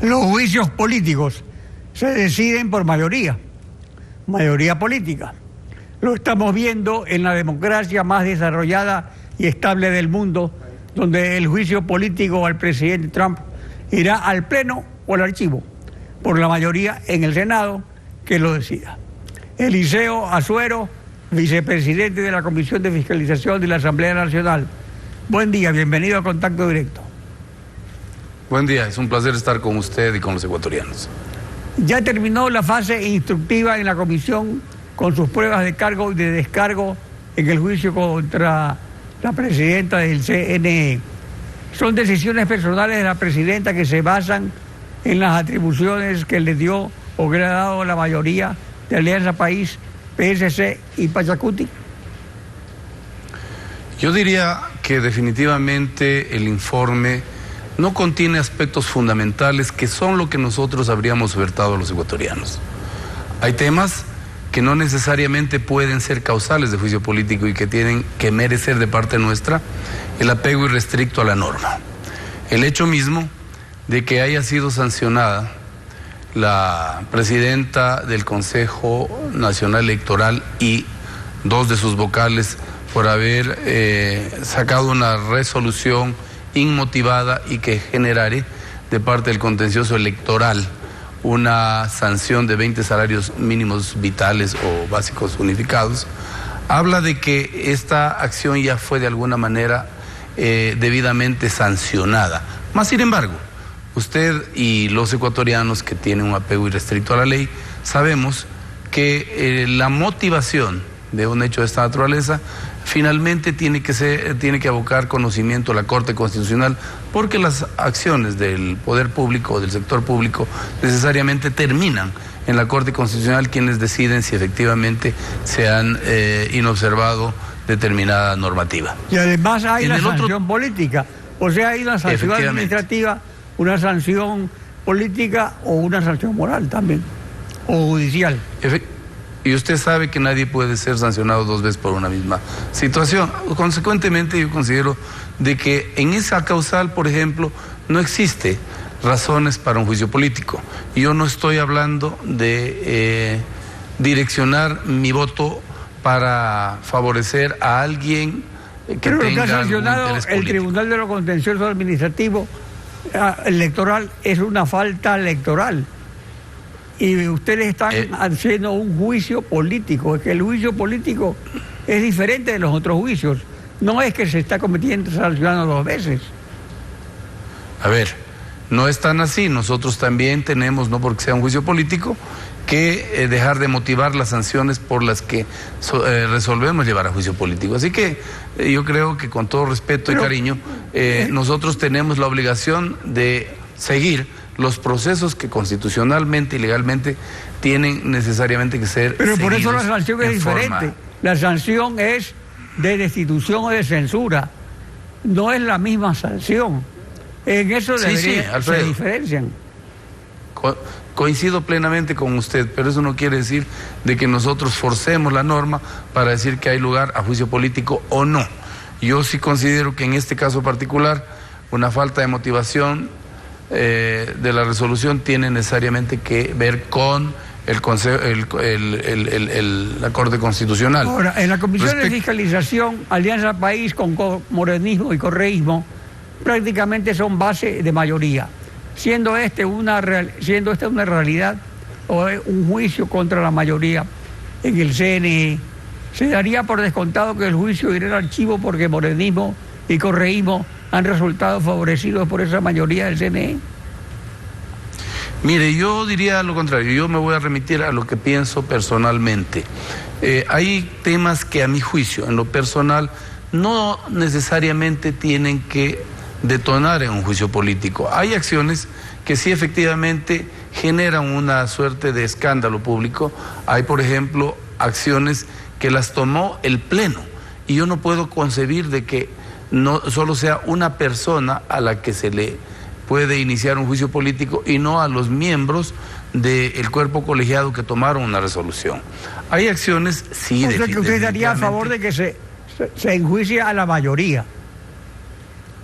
Los juicios políticos se deciden por mayoría política. Lo estamos viendo en la democracia más desarrollada y estable del mundo, donde el juicio político al presidente Trump irá al Pleno o al archivo, por la mayoría en el Senado que lo decida. Eliseo Azuero, vicepresidente de la Comisión de Fiscalización de la Asamblea Nacional. Buen día, bienvenido a Contacto Directo. Buen día, es un placer estar con usted y con los ecuatorianos. Ya terminó la fase instructiva en la comisión con sus pruebas de cargo y de descargo en el juicio contra la presidenta del CNE. Son decisiones personales de la presidenta que se basan en las atribuciones que le dio o que le ha dado la mayoría de Alianza País, PSC y Pachacuti. Yo diría que definitivamente el informe no contiene aspectos fundamentales que son lo que nosotros habríamos ofertado a los ecuatorianos. Hay temas que no necesariamente pueden ser causales de juicio político y que tienen que merecer de parte nuestra el apego irrestricto a la norma. El hecho mismo de que haya sido sancionada la presidenta del Consejo Nacional Electoral y dos de sus vocales por haber sacado una resolución inmotivada y que generare de parte del contencioso electoral una sanción de 20 salarios mínimos vitales o básicos unificados, habla de que esta acción ya fue de alguna manera debidamente sancionada. Más sin embargo, usted y los ecuatorianos que tienen un apego irrestricto a la ley, sabemos que la motivación de un hecho de esta naturaleza finalmente tiene que abocar conocimiento a la Corte Constitucional, porque las acciones del poder público o del sector público necesariamente terminan en la Corte Constitucional, quienes deciden si efectivamente se han inobservado determinada normativa. Y además hay una sanción política, o sea, hay una sanción administrativa, una sanción política o una sanción moral también, o judicial. Y usted sabe que nadie puede ser sancionado dos veces por una misma situación. Consecuentemente, yo considero de que en esa causal, por ejemplo, no existe razones para un juicio político. Yo no estoy hablando de direccionar mi voto para favorecer a alguien que pero tenga lo que ha sancionado el Tribunal de lo Contencioso Administrativo Electoral es una falta electoral. Y ustedes están haciendo un juicio político. Es que el juicio político es diferente de los otros juicios. No es que se está sancionando dos veces. A ver, no es tan así. Nosotros también tenemos, no porque sea un juicio político, que dejar de motivar las sanciones por las que resolvemos llevar a juicio político. Así que yo creo que con todo respeto y cariño, nosotros tenemos la obligación de seguir los procesos que constitucionalmente y legalmente tienen necesariamente que ser pero por eso la sanción es diferente. La sanción es de destitución o de censura. No es la misma sanción. En eso se diferencian. Coincido plenamente con usted, pero eso no quiere decir de que nosotros forcemos la norma para decir que hay lugar a juicio político o no. Yo sí considero que en este caso particular una falta de motivación de la resolución tiene necesariamente que ver con el Consejo, la Corte Constitucional. Ahora, en la Comisión de Fiscalización, Alianza País con morenismo y correísmo prácticamente son base de mayoría. Siendo esta una realidad o un juicio contra la mayoría en el CNE, se daría por descontado que el juicio irá al archivo porque morenismo y correísmo han resultado favorecidos por esa mayoría del CNE. Mire, yo diría lo contrario. Yo me voy a remitir a lo que pienso personalmente. Hay temas que a mi juicio, en lo personal, no necesariamente tienen que detonar en un juicio político. Hay acciones que sí efectivamente generan una suerte de escándalo público. Hay, por ejemplo, acciones que las tomó el Pleno, y yo no puedo concebir de que no solo sea una persona a la que se le puede iniciar un juicio político y no a los miembros del cuerpo colegiado que tomaron una resolución. Hay acciones, sí, o sea que usted estaría a favor de que se enjuicie a la mayoría.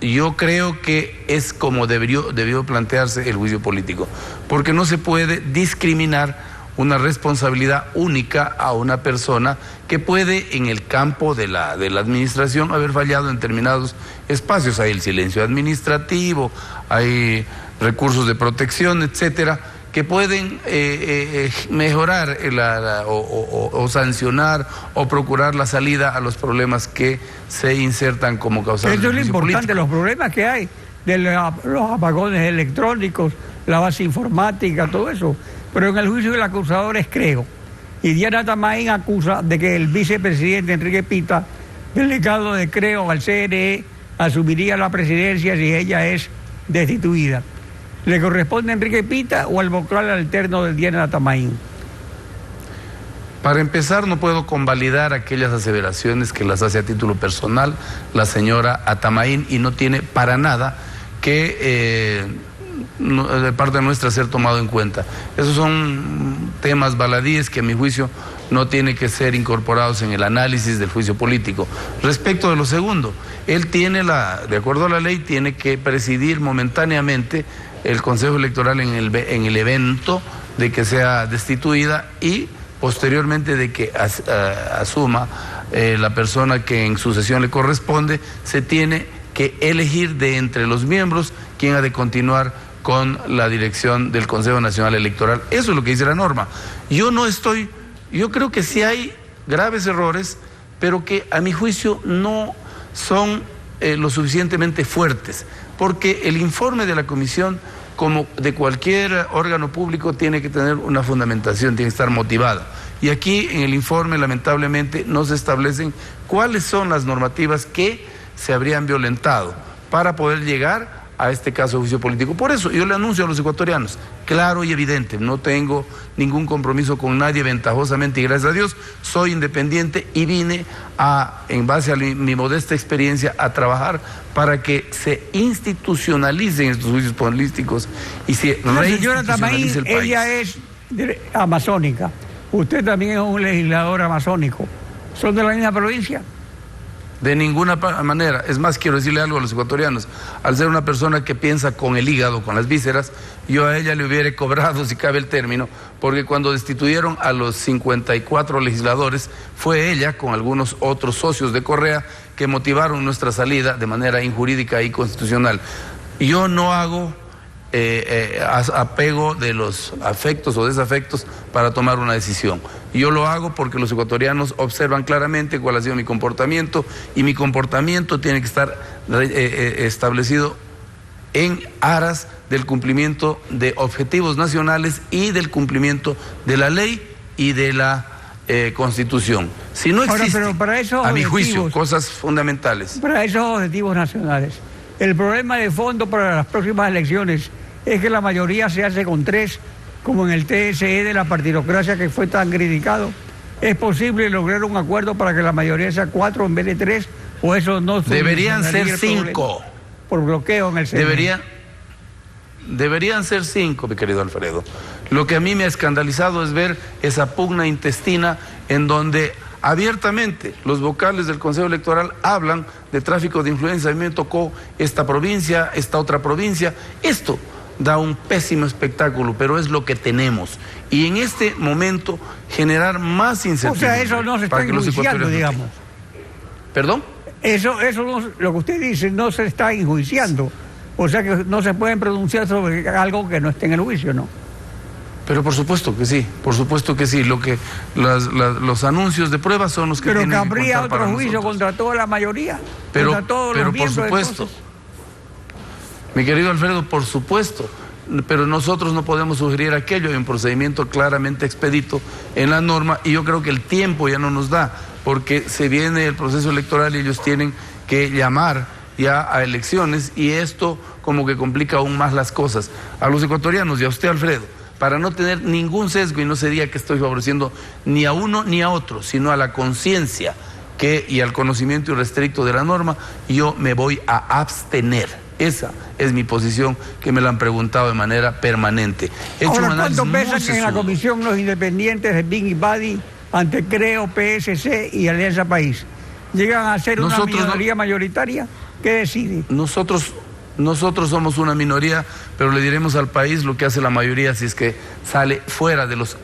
yo creo que es como debió plantearse el juicio político, porque no se puede discriminar una responsabilidad única a una persona que puede en el campo de la administración haber fallado en determinados espacios. Hay el silencio administrativo, hay recursos de protección, etcétera, que pueden mejorar o sancionar o procurar la salida a los problemas que se insertan como causantes. Eso es lo importante, los problemas que hay de los apagones electrónicos, la base informática, todo eso. Pero en el juicio del acusador es Creo. Y Diana Tamaín acusa de que el vicepresidente Enrique Pita, delegado de Creo al CNE, asumiría la presidencia si ella es destituida. ¿Le corresponde a Enrique Pita o al vocal alterno de Diana Tamaín? Para empezar, no puedo convalidar aquellas aseveraciones que las hace a título personal la señora Atamaín, y no tiene para nada que de parte nuestra ser tomado en cuenta. Esos son temas baladíes que a mi juicio no tienen que ser incorporados en el análisis del juicio político. Respecto de lo segundo, él tiene de acuerdo a la ley, tiene que presidir momentáneamente el Consejo Electoral en el evento de que sea destituida, y posteriormente de que asuma la persona que en sucesión le corresponde, se tiene que elegir de entre los miembros quién ha de continuar con la dirección del Consejo Nacional Electoral. Eso es lo que dice la norma. Yo creo que sí hay graves errores, pero que a mi juicio no son lo suficientemente fuertes, porque el informe de la comisión, como de cualquier órgano público, tiene que tener una fundamentación, tiene que estar motivada. Y aquí en el informe, lamentablemente, no se establecen cuáles son las normativas que se habrían violentado para poder llegar a este caso de juicio político. Por eso yo le anuncio a los ecuatorianos, claro y evidente, no tengo ningún compromiso con nadie, ventajosamente, y gracias a Dios soy independiente, y vine en base a mi modesta experiencia, a trabajar para que se institucionalicen estos juicios políticos y se reinstitucionalice el país. Ella es amazónica, usted también es un legislador amazónico, ¿son de la misma provincia? De ninguna manera. Es más, quiero decirle algo a los ecuatorianos. Al ser una persona que piensa con el hígado, con las vísceras, yo a ella le hubiera cobrado, si cabe el término, porque cuando destituyeron a los 54 legisladores, fue ella, con algunos otros socios de Correa, que motivaron nuestra salida de manera injurídica y constitucional. Yo no hago apego de los afectos o desafectos para tomar una decisión. Yo lo hago porque los ecuatorianos observan claramente cuál ha sido mi comportamiento, y mi comportamiento tiene que estar establecido en aras del cumplimiento de objetivos nacionales y del cumplimiento de la ley y de la Constitución. Si no existe, a mi juicio, cosas fundamentales. Para esos objetivos nacionales, el problema de fondo para las próximas elecciones es que la mayoría se hace con 3, como en el TSE de la partidocracia que fue tan criticado. ¿Es posible lograr un acuerdo para que la mayoría sea 4 en vez de 3? ¿O eso no? Deberían ser 5. Por bloqueo en el Senado. Deberían ser 5, mi querido Alfredo. Lo que a mí me ha escandalizado es ver esa pugna intestina en donde abiertamente los vocales del Consejo Electoral hablan de tráfico de influencia. A mí me tocó esta provincia, esta otra provincia. Esto da un pésimo espectáculo, pero es lo que tenemos. Y en este momento generar más incertidumbre. O sea, eso no se está enjuiciando, digamos. ¿Perdón? Eso no, lo que usted dice, no se está enjuiciando. O sea que no se pueden pronunciar sobre algo que no esté en el juicio, ¿no? Pero por supuesto que sí, por supuesto que sí. Lo que los anuncios de pruebas son los que tienen que contar. Pero que habría otro juicio contra toda la mayoría, pero, contra todos los miembros. Por supuesto, mi querido Alfredo, por supuesto. Pero nosotros no podemos sugerir aquello. Hay un procedimiento claramente expedito en la norma, y yo creo que el tiempo ya no nos da, porque se viene el proceso electoral y ellos tienen que llamar ya a elecciones, y esto como que complica aún más las cosas. A los ecuatorianos y a usted, Alfredo, para no tener ningún sesgo, y no se diga que estoy favoreciendo ni a uno ni a otro, sino a la conciencia y al conocimiento irrestricto de la norma, yo me voy a abstener. Esa es mi posición, que me la han preguntado de manera permanente. Ahora, ¿cuánto pesan en la comisión los independientes de Big y Badi ante Creo, PSC y Alianza País? ¿Llegan a ser una minoría mayoritaria? ¿Qué decide? Nosotros somos una minoría, pero le diremos al país lo que hace la mayoría si es que sale fuera de los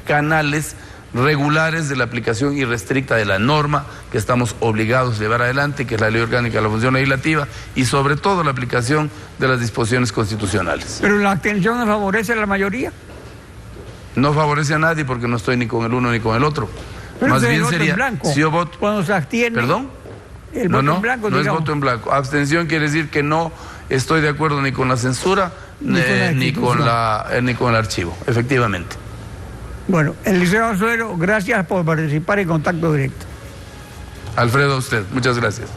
canales regulares de la aplicación irrestricta de la norma que estamos obligados a llevar adelante, que es la Ley Orgánica de la Función Legislativa, y sobre todo la aplicación de las disposiciones constitucionales. ¿Pero la abstención no favorece a la mayoría? No favorece a nadie porque no estoy ni con el uno ni con el otro. Pero más bien voto sería, en blanco. si yo voto... Cuando se abstiene... ¿Perdón? El voto en blanco, no digamos. es voto en blanco. Abstención quiere decir que no estoy de acuerdo ni con la censura ni con el archivo, efectivamente. Bueno, el licenciado Azuero, gracias por participar en Contacto Directo. Alfredo, a usted, muchas gracias.